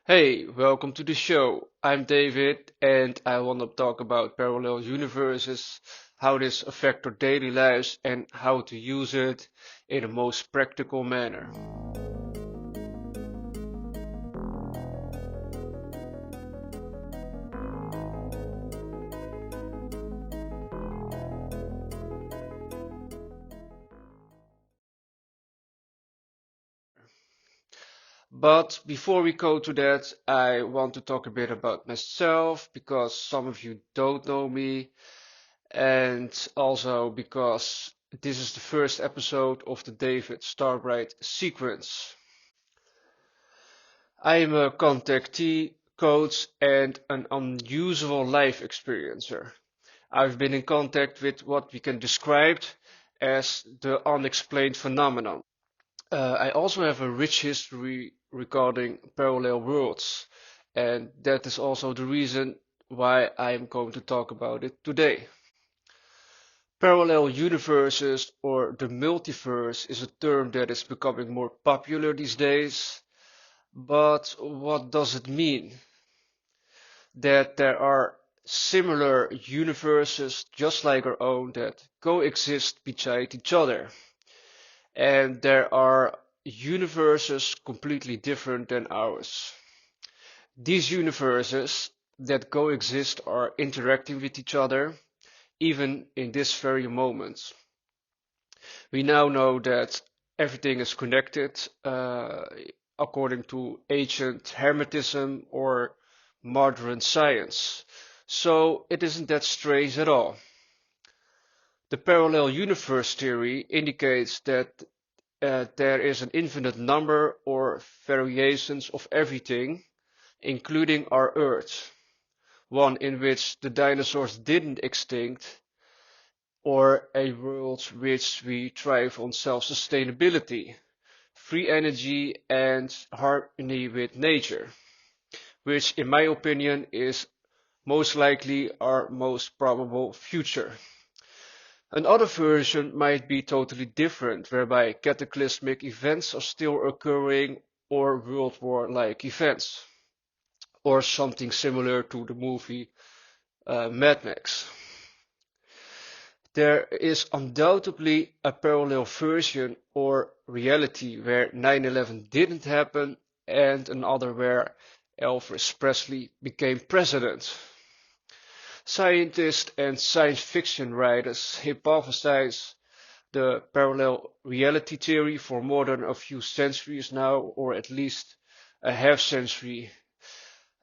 Hey, welcome to the show. I'm David, and I want to talk about parallel universes, how this affect our daily lives, and how to use it in the most practical manner. But before we go to that, I want to talk a bit about myself because some of you don't know me, and also because this is the first episode of the David Starbright sequence. I am a contactee, coach, and an unusual life experiencer. I've been in contact with what we can describe as the unexplained phenomenon. I also have a rich history regarding parallel worlds, and that is also the reason why I am going to talk about it today. Parallel universes or the multiverse is a term that is becoming more popular these days, but what does it mean? That there are similar universes just like our own that coexist beside each other. And there are universes completely different than ours. These universes that coexist are interacting with each other, even in this very moment. We now know that everything is connected, according to ancient Hermetism or modern science. So it isn't that strange at all. The parallel universe theory indicates that there is an infinite number or variations of everything, including our Earth, one in which the dinosaurs didn't extinct, or a world which we thrive on self-sustainability, free energy, and harmony with nature, which in my opinion is most likely our most probable future. Another version might be totally different, whereby cataclysmic events are still occurring or World War-like events, or something similar to the movie Mad Max. There is undoubtedly a parallel version or reality where 9/11 didn't happen and another where Elvis Presley became president. Scientists and science fiction writers hypothesize the parallel reality theory for more than a few centuries now, or at least a half century.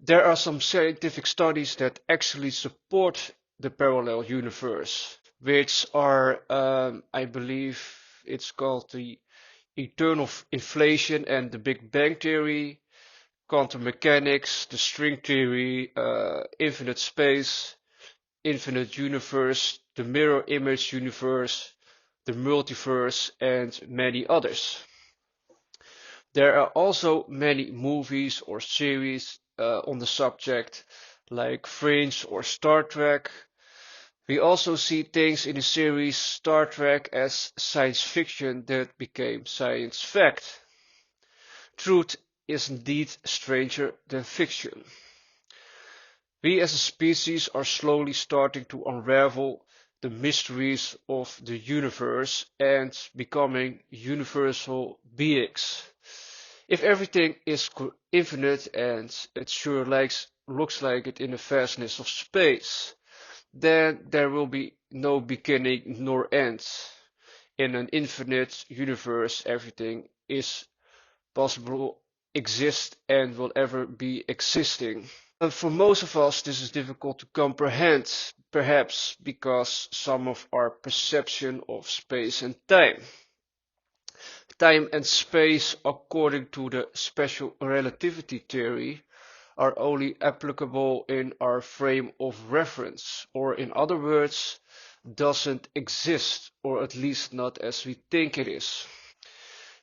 There are some scientific studies that actually support the parallel universe, which are, I believe, it's called the eternal inflation and the Big Bang theory, quantum mechanics, the string theory, infinite space, infinite universe, the mirror image universe, the multiverse, and many others. There are also many movies or series on the subject, like Fringe or Star Trek. We also see things in the series Star Trek as science fiction that became science fact. Truth is indeed stranger than fiction. We as a species are slowly starting to unravel the mysteries of the universe and becoming universal beings. If everything is infinite and it sure looks like it in the vastness of space, then there will be no beginning nor end. In an infinite universe, everything is possible, exists, and will ever be existing. For most of us, this is difficult to comprehend, perhaps because some of our perception of space and time. Time and space, according to the special relativity theory, are only applicable in our frame of reference, or in other words, doesn't exist, or at least not as we think it is.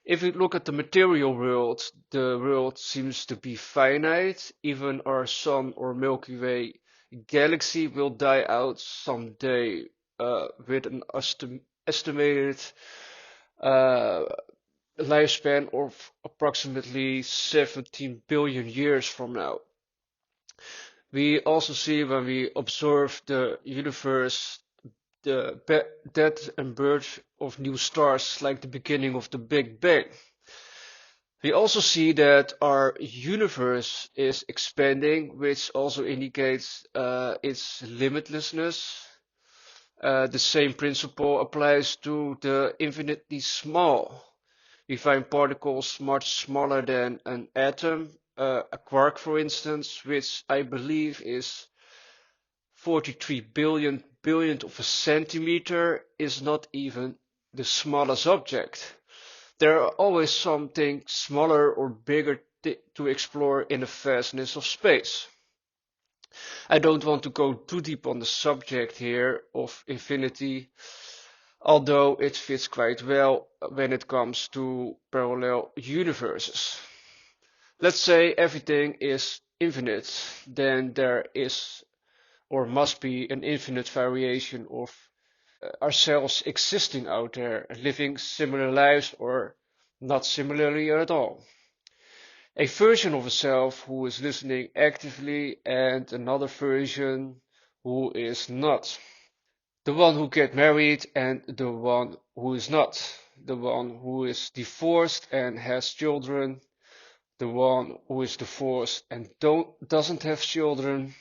If we look at the material world, the world seems to be finite. Even our sun or Milky Way galaxy will die out someday, with an estimated uh, lifespan of approximately 17 billion years from now. We also see when we observe the universe the death and birth of new stars like the beginning of the Big Bang. We also see that our universe is expanding, which also indicates its limitlessness. The same principle applies to the infinitely small. We find particles much smaller than an atom, a quark for instance, which I believe is 43 billion billionth of a centimeter, is not even the smallest object. There are always something smaller or bigger to explore in the vastness of space. I don't want to go too deep on the subject here of infinity, although it fits quite well when it comes to parallel universes. Let's say everything is infinite, then there is or must be an infinite variation of ourselves existing out there, living similar lives or not similarly at all. A version of a self who is listening actively and another version who is not. The one who get married and the one who is not. The one who is divorced and has children. The one who is divorced and doesn't have children.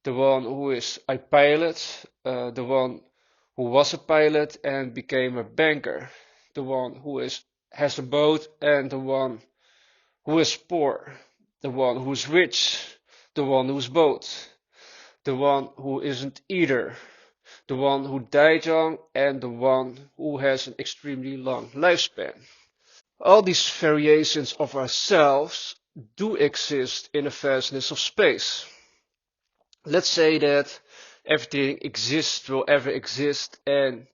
The one who is a pilot. The one who was a pilot and became a banker. The one who has a boat and the one who is poor, the one who is rich, the one who is both, the one who isn't either, the one who died young, and the one who has an extremely long lifespan. All these variations of ourselves do exist in the vastness of space. Let's say that everything exists, will ever exist, and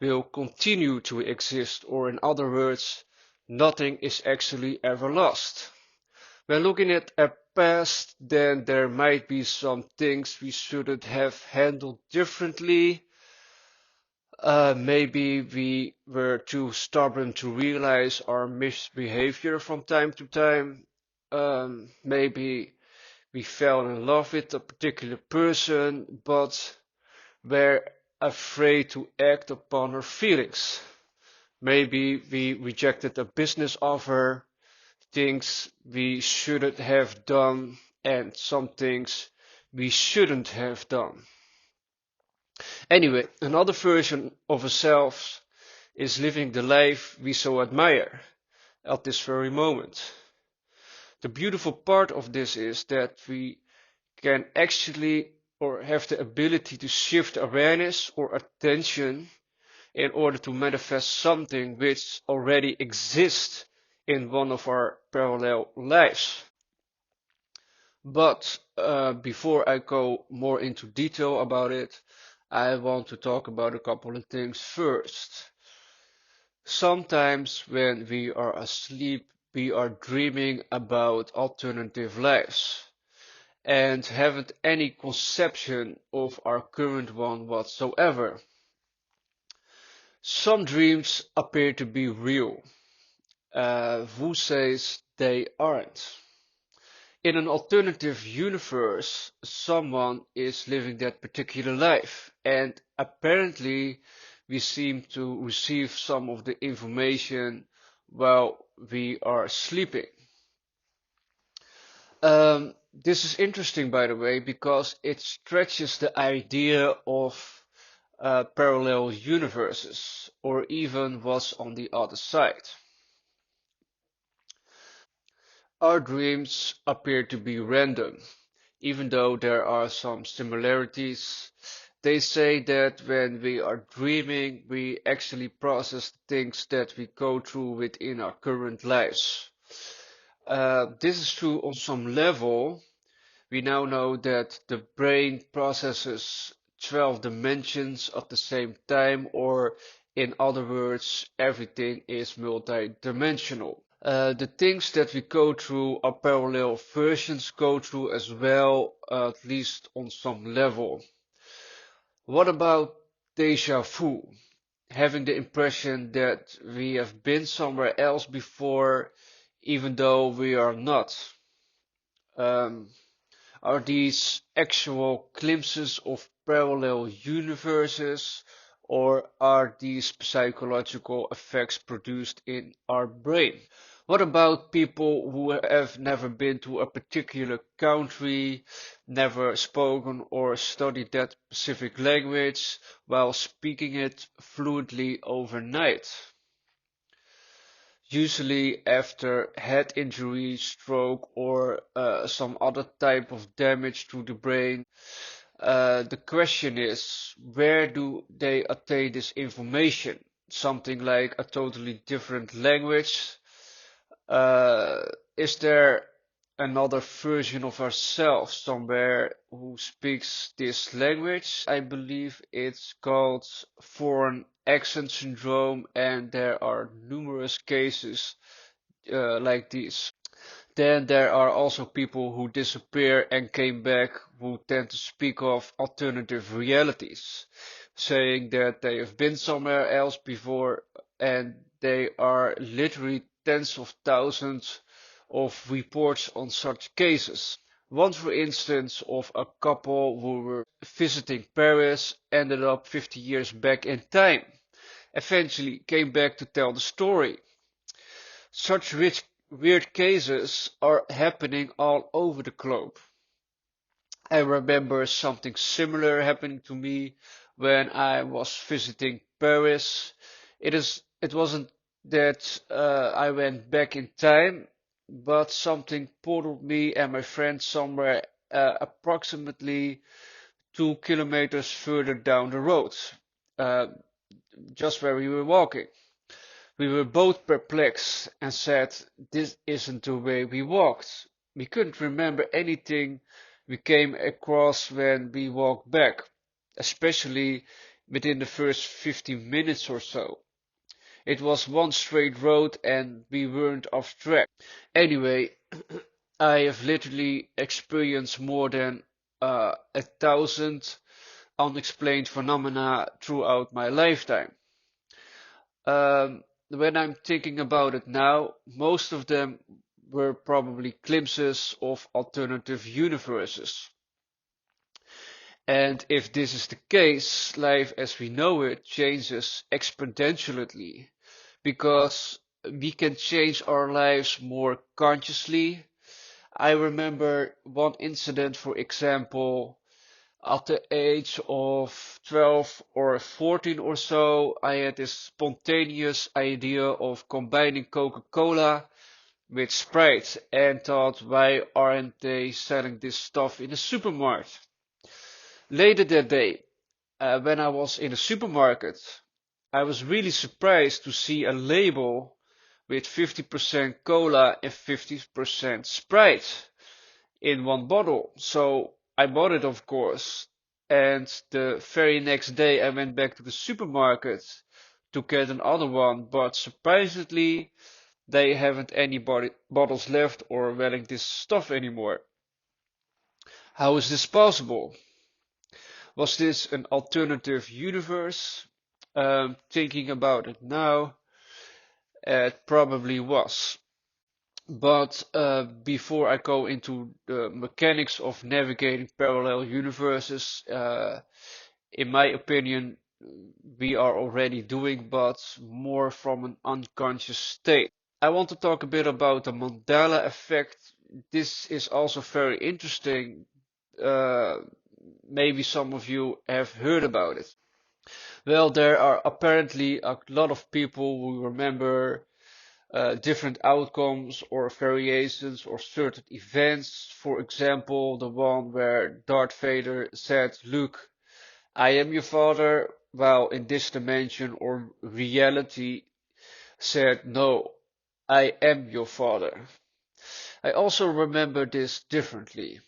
will continue to exist, or in other words, nothing is actually ever lost. When looking at a past, then there might be some things we shouldn't have handled differently. Maybe we were too stubborn to realize our misbehavior from time to time. Maybe we fell in love with a particular person, but were afraid to act upon our feelings. Maybe we rejected a business offer, things we shouldn't have done, and some things we shouldn't have done. Anyway, another version of ourselves is living the life we so admire at this very moment. The beautiful part of this is that we can actually or have the ability to shift awareness or attention in order to manifest something which already exists in one of our parallel lives. But before I go more into detail about it, I want to talk about a couple of things first. Sometimes when we are asleep, we are dreaming about alternative lives and haven't any conception of our current one whatsoever. Some dreams appear to be real. Who says they aren't? In an alternative universe, someone is living that particular life, and apparently we seem to receive some of the information while we are sleeping. This is interesting, by the way, because it stretches the idea of parallel universes, or even what's on the other side. Our dreams appear to be random, even though there are some similarities. They say that when we are dreaming, we actually process things that we go through within our current lives. This is true on some level. We now know that the brain processes 12 dimensions at the same time, or in other words, everything is multidimensional. The things that we go through our parallel versions go through as well, at least on some level. What about deja vu? having the impression that we have been somewhere else before, even though we are not. Um, are these actual glimpses of parallel universes, or are these psychological effects produced in our brain? What about people who have never been to a particular country, never spoken or studied that specific language, while speaking it fluently overnight? Usually after head injury, stroke, or some other type of damage to the brain. The question is, where do they attain this information? Something like a totally different language? Uh, is there another version of ourselves somewhere who speaks this language? I believe it's called foreign accent syndrome, and there are numerous cases like this. Then there are also people who disappear and came back who tend to speak of alternative realities, saying that they have been somewhere else before, and they are literally tens of thousands of reports on such cases. One, for instance, of a couple who were visiting Paris, ended up 50 years back in time, eventually came back to tell the story. Such weird cases are happening all over the globe. I remember something similar happening to me when I was visiting Paris. It wasn't that I went back in time, but something portaled me and my friend somewhere approximately 2 kilometers further down the road, uh, just where we were walking. We were both perplexed and said, "This isn't the way we walked." We couldn't remember anything we came across when we walked back, especially within the first 15 minutes or so. It was one straight road and we weren't off track. Anyway, I have literally experienced more than 1,000 unexplained phenomena throughout my lifetime. When I'm thinking about it now, most of them were probably glimpses of alternative universes. And if this is the case, life as we know it changes exponentially because we can change our lives more consciously. I remember one incident, for example, at the age of 12 or 14 or so, I had this spontaneous idea of combining Coca-Cola with Sprite and thought, why aren't they selling this stuff in a supermarket? Later that day, when I was in a supermarket, I was really surprised to see a label with 50% cola and 50% Sprite in one bottle. So I bought it, of course. And the very next day I went back to the supermarket to get another one, but surprisingly they haven't any bottles left or selling this stuff anymore. How is this possible? Was this an alternative universe? Thinking about it now, it probably was. But before I go into the mechanics of navigating parallel universes, in my opinion, we are already doing, but more from an unconscious state. I want to talk a bit about the Mandela effect. This is also very interesting. Uh, Maybe some of you have heard about it. Well, there are apparently a lot of people who remember different outcomes or variations or certain events. For example, the one where Darth Vader said, "Luke, I am your father," while in this dimension or reality said, "No, I am your father." I also remember this differently.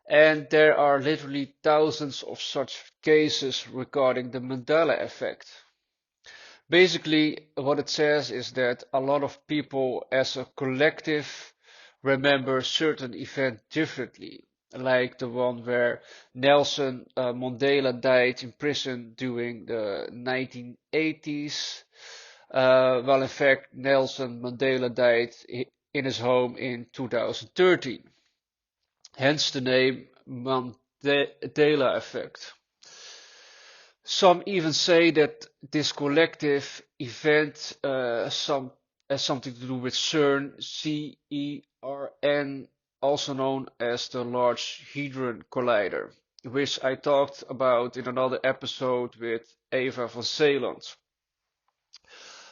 And there are literally thousands of such cases regarding the Mandela effect. Basically, what it says is that a lot of people as a collective remember certain event differently. like the one where Nelson Mandela died in prison during the 1980s. Well, in fact, Nelson Mandela died in his home in 2013, hence the name Mandela effect. Some even say that this collective event has something to do with CERN, CERN, also known as the Large Hadron Collider, which I talked about in another episode with Eva van Zeeland.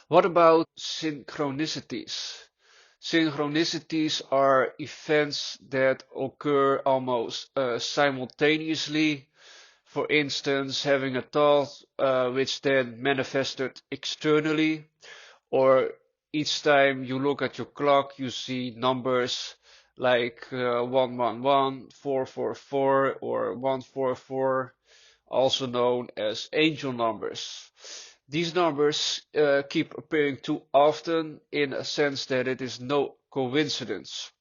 What about synchronicities? Synchronicities are events that occur almost simultaneously. For instance, having a thought which then manifested externally, or each time you look at your clock, you see numbers like 111, 444, or 144, also known as angel numbers. These numbers keep appearing too often in a sense that it is no coincidence.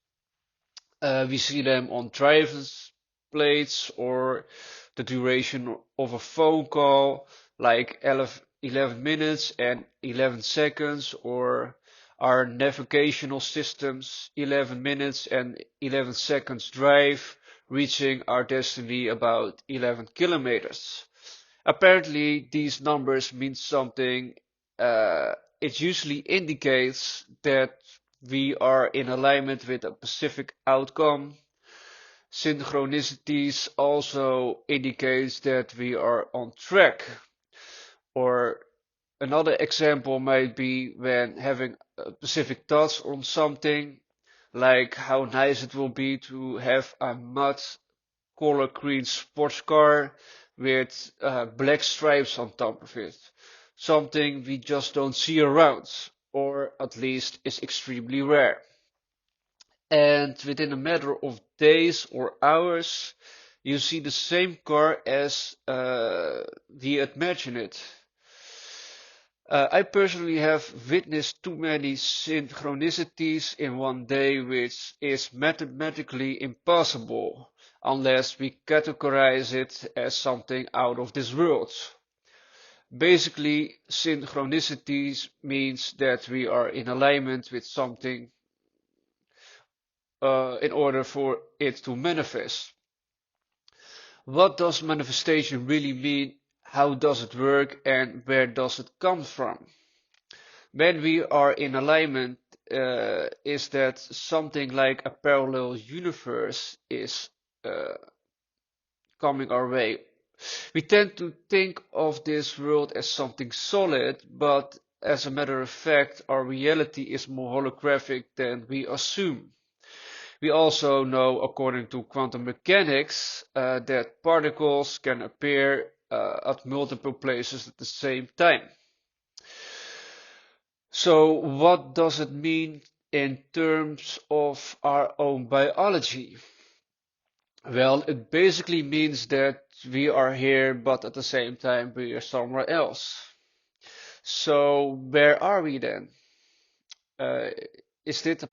We see them on driver's plates or the duration of a phone call, like 11 minutes and 11 seconds, or our navigational systems, 11 minutes and 11 seconds drive, reaching our destiny about 11 kilometers. Apparently, these numbers mean something. It usually indicates that we are in alignment with a specific outcome. Synchronicities also indicates that we are on track. Or another example might be when having specific thoughts on something, like how nice it will be to have a matte color green sports car with black stripes on top of it. Something we just don't see around, or at least is extremely rare. And within a matter of days or hours, you see the same car as we imagine it. I personally have witnessed too many synchronicities in one day, which is mathematically impossible unless we categorize it as something out of this world. Basically, synchronicities means that we are in alignment with something in order for it to manifest. What does manifestation really mean? How does it work? And where does it come from? When we are in alignment, is that something like a parallel universe is uh, coming our way. We tend to think of this world as something solid, but as a matter of fact, our reality is more holographic than we assume. We also know, according to quantum mechanics, that particles can appear at multiple places at the same time. So, what does it mean in terms of our own biology? Well, it basically means that we are here, but at the same time we are somewhere else. So, where are we then? Uh, is it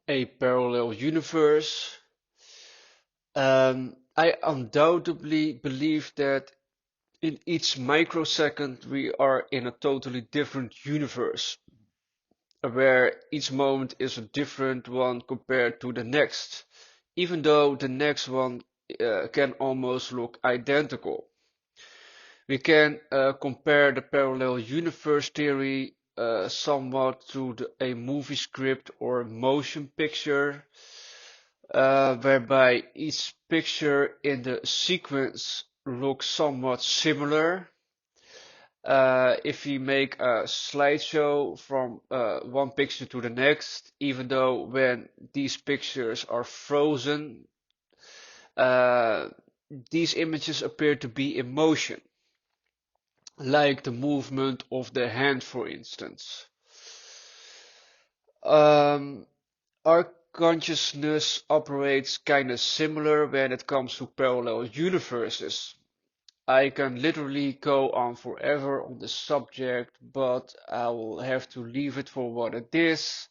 a parallel universe? I undoubtedly believe that in each microsecond we are in a totally different universe, where each moment is a different one compared to the next, even though the next one can almost look identical. We can compare the parallel universe theory somewhat to a movie script or motion picture, whereby each picture in the sequence looks somewhat similar. If we make a slideshow from one picture to the next, even though when these pictures are frozen, uh, these images appear to be in motion, like the movement of the hand, for instance. Um, our consciousness operates kind of similar when it comes to parallel universes. I can literally go on forever on this subject, but I will have to leave it for what it is.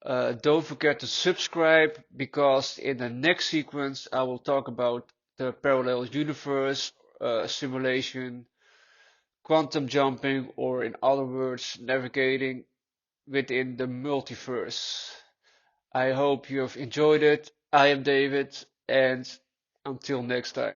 Don't forget to subscribe because in the next sequence I will talk about the parallel universe, simulation, quantum jumping, or in other words, navigating within the multiverse. I hope you have enjoyed it. I am David, and until next time.